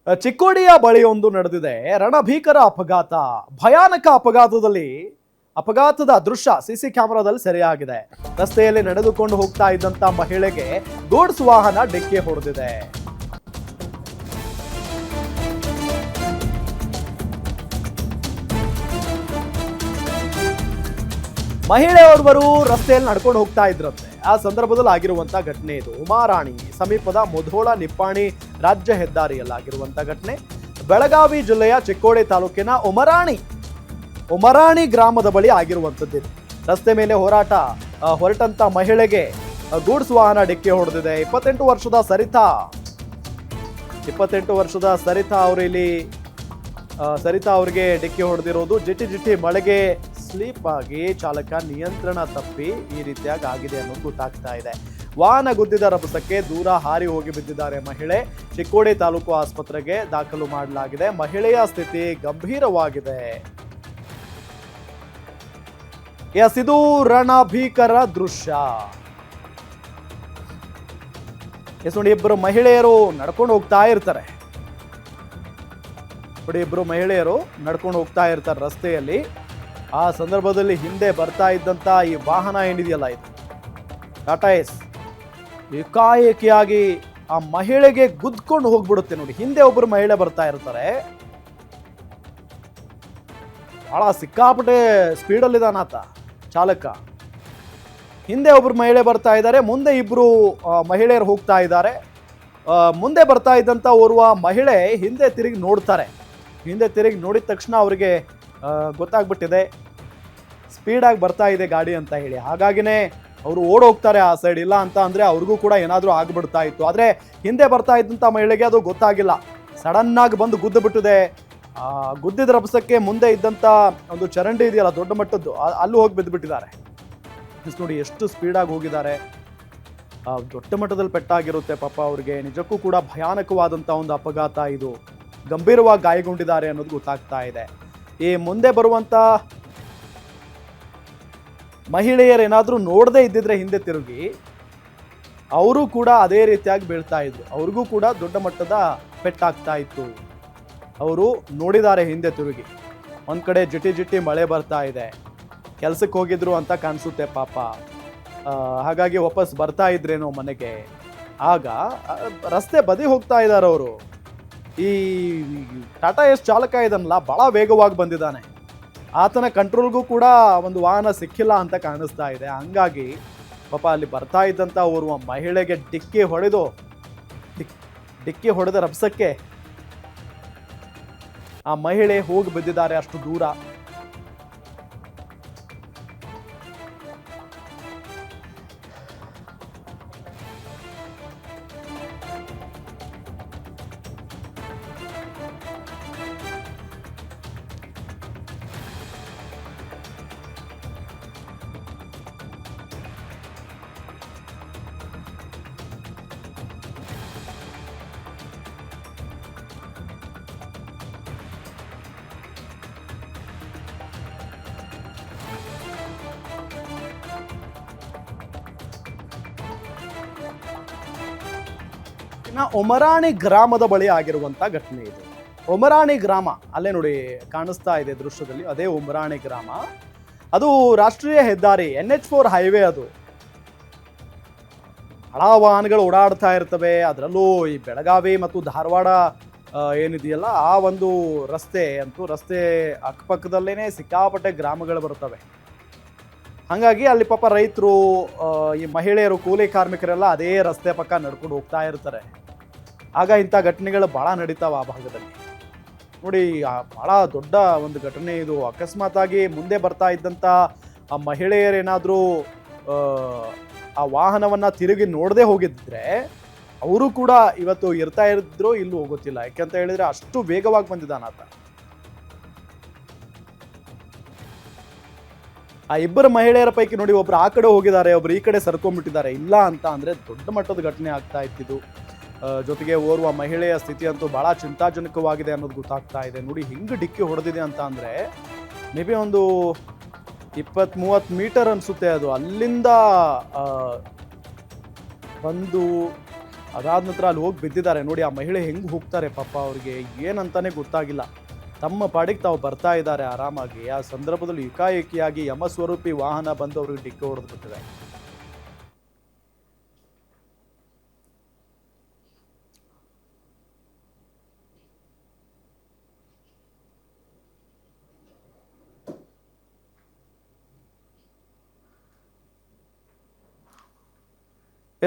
ಚಿಕ್ಕೋಡಿಯ ಬಳಿಯೊಂದು ನಡೆದಿದೆ ರಣಭೀಕರ ಅಪಘಾತ. ಭಯಾನಕ ಅಪಘಾತದ ದೃಶ್ಯ ಸಿಸಿ ಕ್ಯಾಮೆರಾದಲ್ಲಿ ಸೆರೆಯಾಗಿದೆ. ರಸ್ತೆಯಲ್ಲಿ ನಡೆದುಕೊಂಡು ಹೋಗ್ತಾ ಇದ್ದಂತ ಮಹಿಳೆಗೆ ಗೂಡ್ಸ್ ವಾಹನ ಡಿಕ್ಕಿ ಹೊಡೆದಿದೆ. ಮಹಿಳೆಯೋರ್ವರು ರಸ್ತೆಯಲ್ಲಿ ನಡ್ಕೊಂಡು ಹೋಗ್ತಾ ಇದ್ರಂತೆ. ಆ ಸಂದರ್ಭದಲ್ಲಿ ಆಗಿರುವಂತಹ ಘಟನೆ ಇದು. ಉಮಾರಾಣಿ ಸಮೀಪದ ಮುಧೋಳ ನಿಪ್ಪಾಣಿ ರಾಜ್ಯ ಹೆದ್ದಾರಿಯಲ್ಲಾಗಿರುವಂತಹ ಘಟನೆ. ಬೆಳಗಾವಿ ಜಿಲ್ಲೆಯ ಚಿಕ್ಕೋಡಿ ತಾಲೂಕಿನ ಉಮರಾಣಿ ಗ್ರಾಮದ ಬಳಿ ಆಗಿರುವಂತದ್ದು. ರಸ್ತೆ ಮೇಲೆ ಹೊರಟಂತ ಮಹಿಳೆಗೆ ಗೂಡ್ಸ್ ವಾಹನ ಡಿಕ್ಕಿ ಹೊಡೆದಿದೆ. 28 ವರ್ಷದ ಸರಿತಾ ಅವರಿಗೆ ಡಿಕ್ಕಿ ಹೊಡೆದಿರೋದು. ಜಿಟಿ ಮಳೆಗೆ ಸ್ಲೀಪ್ ಆಗಿ ಚಾಲಕ ನಿಯಂತ್ರಣ ತಪ್ಪಿ ಈ ರೀತಿಯಾಗಿ ಆಗಿದೆ ಅನ್ನೋದು ಗೊತ್ತಾಗ್ತಾ ಇದೆ. ವಾಹನ ಗುದ್ದಿದ ರಭಸಕ್ಕೆ ದೂರ ಹಾರಿ ಹೋಗಿ ಬಿದ್ದಿದ್ದಾರೆ ಮಹಿಳೆ. ಚಿಕ್ಕೋಡಿ ತಾಲೂಕು ಆಸ್ಪತ್ರೆಗೆ ದಾಖಲು ಮಾಡಲಾಗಿದೆ. ಮಹಿಳೆಯ ಸ್ಥಿತಿ ಗಂಭೀರವಾಗಿದೆ. ಇದು ರಣಭೀಕರ ದೃಶ್ಯ. ನೋಡಿ, ಇಬ್ಬರು ಮಹಿಳೆಯರು ನಡ್ಕೊಂಡು ಹೋಗ್ತಾ ಇರ್ತಾರೆ. ರಸ್ತೆಯಲ್ಲಿ. ಆ ಸಂದರ್ಭದಲ್ಲಿ ಹಿಂದೆ ಬರ್ತಾ ಇದ್ದಂತ ಈ ವಾಹನ ಏನಿದೆಯಲ್ಲ, ಇದು ಟಾಟಾ ಏಸ್, ಏಕಾಏಕಿಯಾಗಿ ಆ ಮಹಿಳೆಗೆ ಗುದ್ಕೊಂಡು ಹೋಗ್ಬಿಡುತ್ತೆ. ನೋಡಿ, ಹಿಂದೆ ಒಬ್ಬರು ಮಹಿಳೆ ಬರ್ತಾ ಇರ್ತಾರೆ. ಬಹಳ ಸಿಕ್ಕಾಪಟ್ಟೆ ಸ್ಪೀಡಲ್ಲಿದ್ದಾನಾತ ಚಾಲಕ. ಹಿಂದೆ ಒಬ್ರು ಮಹಿಳೆ ಬರ್ತಾ ಇದ್ದಾರೆ, ಮುಂದೆ ಇಬ್ರು ಮಹಿಳೆಯರು ಹೋಗ್ತಾ ಇದ್ದಾರೆ. ಮುಂದೆ ಬರ್ತಾ ಇದ್ದಂತ ಓರ್ವ ಮಹಿಳೆ ಹಿಂದೆ ತಿರುಗಿ ನೋಡ್ತಾರೆ. ಹಿಂದೆ ತಿರುಗಿ ನೋಡಿದ ತಕ್ಷಣ ಅವರಿಗೆ ಗೊತ್ತಾಗ್ಬಿಟ್ಟಿದೆ ಸ್ಪೀಡಾಗಿ ಬರ್ತಾ ಇದೆ ಗಾಡಿ ಅಂತ ಹೇಳಿ. ಹಾಗಾಗಿನೇ ಅವರು ಓಡೋಗ್ತಾರೆ ಆ ಸೈಡ್. ಇಲ್ಲ ಅಂತ ಅಂದ್ರೆ ಅವ್ರಿಗೂ ಕೂಡ ಏನಾದರೂ ಆಗ್ಬಿಡ್ತಾ ಇತ್ತು. ಆದರೆ ಹಿಂದೆ ಬರ್ತಾ ಇದ್ದಂಥ ಮಹಿಳೆಗೆ ಅದು ಗೊತ್ತಾಗಿಲ್ಲ. ಸಡನ್ ಆಗಿ ಬಂದು ಗುದ್ದು ಬಿಟ್ಟಿದೆ. ಗುದ್ದಿದ ರಭಸಕ್ಕೆ ಮುಂದೆ ಇದ್ದಂಥ ಒಂದು ಚರಂಡಿ ಇದೆಯಲ್ಲ ದೊಡ್ಡ ಮಟ್ಟದ್ದು, ಅಲ್ಲೂ ಹೋಗಿ ಬಿದ್ದುಬಿಟ್ಟಿದ್ದಾರೆ. ನೋಡಿ ಎಷ್ಟು ಸ್ಪೀಡಾಗಿ ಹೋಗಿದ್ದಾರೆ. ದೊಡ್ಡ ಮಟ್ಟದಲ್ಲಿ ಪೆಟ್ಟಾಗಿರುತ್ತೆ ಪಾಪ ಅವ್ರಿಗೆ. ನಿಜಕ್ಕೂ ಕೂಡ ಭಯಾನಕವಾದಂಥ ಒಂದು ಅಪಘಾತ ಇದು. ಗಂಭೀರವಾಗಿ ಗಾಯಗೊಂಡಿದ್ದಾರೆ ಅನ್ನೋದು ಗೊತ್ತಾಗ್ತಾ ಇದೆ. ಈ ಮುಂದೆ ಬರುವಂತ ಮಹಿಳೆಯರೇನಾದ್ರೂ ನೋಡದೇ ಇದ್ದಿದ್ರೆ ಹಿಂದೆ ತಿರುಗಿ ಅವರು ಕೂಡ ಅದೇ ರೀತಿಯಾಗಿ ಬೀಳ್ತಾ ಇದ್ರು. ಅವ್ರಿಗೂ ಕೂಡ ದೊಡ್ಡ ಮಟ್ಟದ ಪೆಟ್ಟಾಗ್ತಾ ಇತ್ತು. ಅವರು ನೋಡಿದ್ದಾರೆ ಹಿಂದೆ ತಿರುಗಿ. ಒಂದ್ ಕಡೆ ಜಿಟಿ ಮಳೆ ಬರ್ತಾ ಇದೆ. ಕೆಲ್ಸಕ್ಕೆ ಹೋಗಿದ್ರು ಅಂತ ಕಾಣಿಸುತ್ತೆ ಪಾಪ. ಹಾಗಾಗಿ ವಾಪಸ್ ಬರ್ತಾ ಇದ್ರೇನೋ ಮನೆಗೆ. ಆಗ ರಸ್ತೆ ಬದಿ ಹೋಗ್ತಾ ಇದ್ದಾರೆ ಅವರು. ಈ ಟಾಟಾ ಏಸ್ ಚಾಲಕ ಇದನ್ನಲ್ಲ ಬಹಳ ವೇಗವಾಗಿ ಬಂದಿದ್ದಾನೆ. ಆತನ ಕಂಟ್ರೋಲ್ಗೂ ಕೂಡ ಒಂದು ವಾಹನ ಸಿಕ್ಕಿಲ್ಲ ಅಂತ ಕಾಣಿಸ್ತಾ ಇದೆ. ಹಂಗಾಗಿ ಪಾಪ ಅಲ್ಲಿ ಬರ್ತಾ ಇದ್ದಂಥ ಓರ್ವ ಮಹಿಳೆಗೆ ಡಿಕ್ಕಿ ಹೊಡೆದ ರಭಸಕ್ಕೆ ಆ ಮಹಿಳೆ ಹೋಗಿ ಬಿದ್ದಿದ್ದಾರೆ ಅಷ್ಟು ದೂರ. ಉಮರಾಣಿ ಗ್ರಾಮದ ಬಳಿ ಆಗಿರುವಂತ ಘಟನೆ ಇದು. ಉಮರಾಣಿ ಗ್ರಾಮ ಅಲ್ಲೇ ನೋಡಿ ಕಾಣಿಸ್ತಾ ಇದೆ ದೃಶ್ಯದಲ್ಲಿ. ಅದೇ ಉಮರಾಣಿ ಗ್ರಾಮ. ಅದು ರಾಷ್ಟ್ರೀಯ ಹೆದ್ದಾರಿ NH4 ಹೈವೇ. ಅದು ಬಹಳ ವಾಹನಗಳು ಓಡಾಡ್ತಾ ಇರ್ತವೆ. ಅದರಲ್ಲೂ ಈ ಬೆಳಗಾವಿ ಮತ್ತು ಧಾರವಾಡ ಏನಿದೆಯಲ್ಲ, ಆ ಒಂದು ರಸ್ತೆ ಅಕ್ಕಪಕ್ಕದಲ್ಲೇನೆ ಸಿಕ್ಕಾಪಟ್ಟೆ ಗ್ರಾಮಗಳು ಬರ್ತವೆ. ಹಾಗಾಗಿ ಅಲ್ಲಿ ಪಾಪ ರೈತರು, ಈ ಮಹಿಳೆಯರು, ಕೂಲಿ ಕಾರ್ಮಿಕರೆಲ್ಲ ಅದೇ ರಸ್ತೆ ಪಕ್ಕ ನಡ್ಕೊಂಡು ಹೋಗ್ತಾ ಇರ್ತಾರೆ. ಆಗ ಇಂಥ ಘಟನೆಗಳು ಭಾಳ ನಡೀತಾವೆ ಆ ಭಾಗದಲ್ಲಿ. ನೋಡಿ, ಭಾಳ ದೊಡ್ಡ ಒಂದು ಘಟನೆ ಇದು. ಅಕಸ್ಮಾತ್ ಆಗಿ ಮುಂದೆ ಬರ್ತಾ ಇದ್ದಂಥ ಆ ಮಹಿಳೆಯರೇನಾದರೂ ಆ ವಾಹನವನ್ನು ತಿರುಗಿ ನೋಡದೆ ಹೋಗಿದ್ರೆ ಅವರು ಕೂಡ ಇವತ್ತು ಇರ್ತಾ ಇದ್ರೋ ಇಲ್ಲೂ ಗೊತ್ತಿಲ್ಲ. ಯಾಕೆಂತ ಹೇಳಿದ್ರೆ ಅಷ್ಟು ವೇಗವಾಗಿ ಬಂದಿದ್ದಾನಾತ. ಆ ಇಬ್ಬರು ಮಹಿಳೆಯರ ಪೈಕಿ ನೋಡಿ, ಒಬ್ರು ಆ ಕಡೆ ಹೋಗಿದ್ದಾರೆ, ಒಬ್ರು ಈ ಕಡೆ ಸರ್ಕೊಂಡ್ಬಿಟ್ಟಿದ್ದಾರೆ. ಇಲ್ಲ ಅಂತ ಅಂದ್ರೆ ದೊಡ್ಡ ಮಟ್ಟದ ಘಟನೆ ಆಗ್ತಾ ಇತ್ತಿದ್ದು. ಜೊತೆಗೆ ಓರ್ವ ಮಹಿಳೆಯ ಸ್ಥಿತಿ ಅಂತೂ ಬಹಳ ಚಿಂತಾಜನಕವಾಗಿದೆ ಅನ್ನೋದು ಗೊತ್ತಾಗ್ತಾ ಇದೆ. ನೋಡಿ, ಹಿಂಗೆ ಡಿಕ್ಕಿ ಹೊಡೆದಿದೆ ಅಂತ ಅಂದ್ರೆ ಮೇ ಬಿ ಒಂದು 20-30 ಮೀಟರ್ ಅನ್ಸುತ್ತೆ ಅದು. ಅಲ್ಲಿಂದ ಬಂದು ಅದಾದ ನಂತರ ಅಲ್ಲಿ ಹೋಗಿ ಬಿದ್ದಿದ್ದಾರೆ ನೋಡಿ. ಆ ಮಹಿಳೆ ಹೆಂಗೆ ಹೋಗ್ತಾರೆ ಪಾಪ, ಅವ್ರಿಗೆ ಏನಂತಾನೆ ಗೊತ್ತಾಗಿಲ್ಲ. ತಮ್ಮ ಪಾಡಿಗೆ ತಾವು ಬರ್ತಾ ಇದ್ದಾರೆ ಆರಾಮಾಗಿ. ಆ ಸಂದರ್ಭದಲ್ಲಿ ಏಕಾಏಕಿಯಾಗಿ ಯಮಸ್ವರೂಪಿ ವಾಹನ ಬಂದು ಅವ್ರಿಗೆ ಡಿಕ್ಕಿ ಹೊಡೆದು ಬಿಟ್ಟಿದೆ.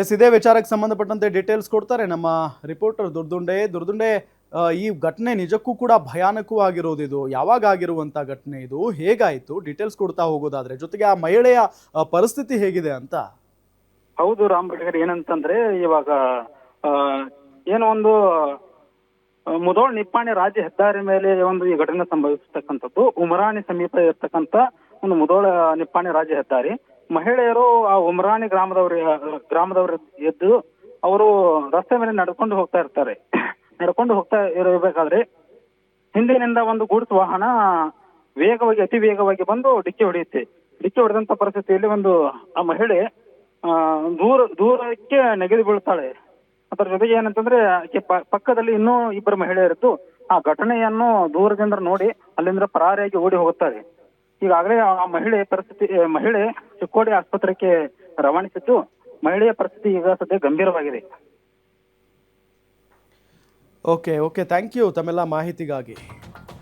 ಎಸ್, ಇದೇ ವಿಚಾರಕ್ಕೆ ಸಂಬಂಧಪಟ್ಟಂತೆ ಡೀಟೇಲ್ಸ್ ಕೊಡ್ತಾರೆ ನಮ್ಮ ರಿಪೋರ್ಟರ್ ದುರ್ದುಂಡೆ. ಈ ಘಟನೆ ನಿಜಕ್ಕೂ ಕೂಡ ಭಯಾನಕವಾಗಿರೋದು. ಇದು ಯಾವಾಗ ಆಗಿರುವಂತ ಘಟನೆ, ಇದು ಹೇಗಾಯ್ತು, ಡೀಟೇಲ್ಸ್ ಕೊಡ್ತಾ ಹೋಗೋದಾದ್ರೆ, ಜೊತೆಗೆ ಆ ಮಹಿಳೆಯ ಪರಿಸ್ಥಿತಿ ಹೇಗಿದೆ ಅಂತ. ಹೌದು ರಾಮ್ ಬೆಳಗರ್, ಏನಂತಂದ್ರೆ ಇವಾಗ ಏನೋ ಒಂದು ಮುಧೋಳ್ ನಿಪ್ಪಾಣಿ ರಾಜ್ಯ ಹೆದ್ದಾರಿ ಮೇಲೆ ಒಂದು ಈ ಘಟನೆ ಸಂಭವಿಸತಕ್ಕಂಥದ್ದು. ಉಮರಾಣಿ ಸಮೀಪ ಇರ್ತಕ್ಕಂಥ ಒಂದು ಮುಧೋಳ ನಿಪ್ಪಾಣಿ ರಾಜ್ಯ ಹೆದ್ದಾರಿ. ಮಹಿಳೆಯರು ಆ ಉಮರಾಣಿ ಗ್ರಾಮದವರು ಎದ್ದು ಅವರು ರಸ್ತೆ ಮೇಲೆ ನಡ್ಕೊಂಡು ಹೋಗ್ತಾ ಇರ್ತಾರೆ. ನಡ್ಕೊಂಡು ಹೋಗ್ತಾ ಇರಬೇಕಾದ್ರೆ ಹಿಂದಿನಿಂದ ಒಂದು ಗೂಡ್ಸ್ ವಾಹನ ಅತಿ ವೇಗವಾಗಿ ಬಂದು ಡಿಕ್ಕಿ ಹೊಡೆಯುತ್ತೆ. ಡಿಕ್ಕಿ ಹೊಡೆದಂತ ಪರಿಸ್ಥಿತಿಯಲ್ಲಿ ಆ ಮಹಿಳೆ ದೂರಕ್ಕೆ ನೆಗೆದು ಬೀಳ್ತಾಳೆ. ಅದರ ಜೊತೆಗೆ ಏನಂತಂದ್ರೆ ಆಕೆ ಪಕ್ಕದಲ್ಲಿ ಇನ್ನೂ ಇಬ್ಬರು ಮಹಿಳೆಯರಿದ್ದು ಆ ಘಟನೆಯನ್ನು ದೂರದಿಂದ ನೋಡಿ ಅಲ್ಲಿಂದ ಪರಾರಿಯಾಗಿ ಓಡಿ ಹೋಗುತ್ತಾರೆ. ಈಗಾಗಲೇ ಆ ಮಹಿಳೆ ಚಿಕ್ಕೋಡಿ ಆಸ್ಪತ್ರೆಗೆ ರವಾನಿಸಿದ್ದು, ಮಹಿಳೆಯ ಪರಿಸ್ಥಿತಿ ಈಗ ಸದ್ಯ ಗಂಭೀರವಾಗಿದೆ. ಓಕೆ, ಥ್ಯಾಂಕ್ ಯು ತಮ್ಮೆಲ್ಲ ಮಾಹಿತಿಗಾಗಿ.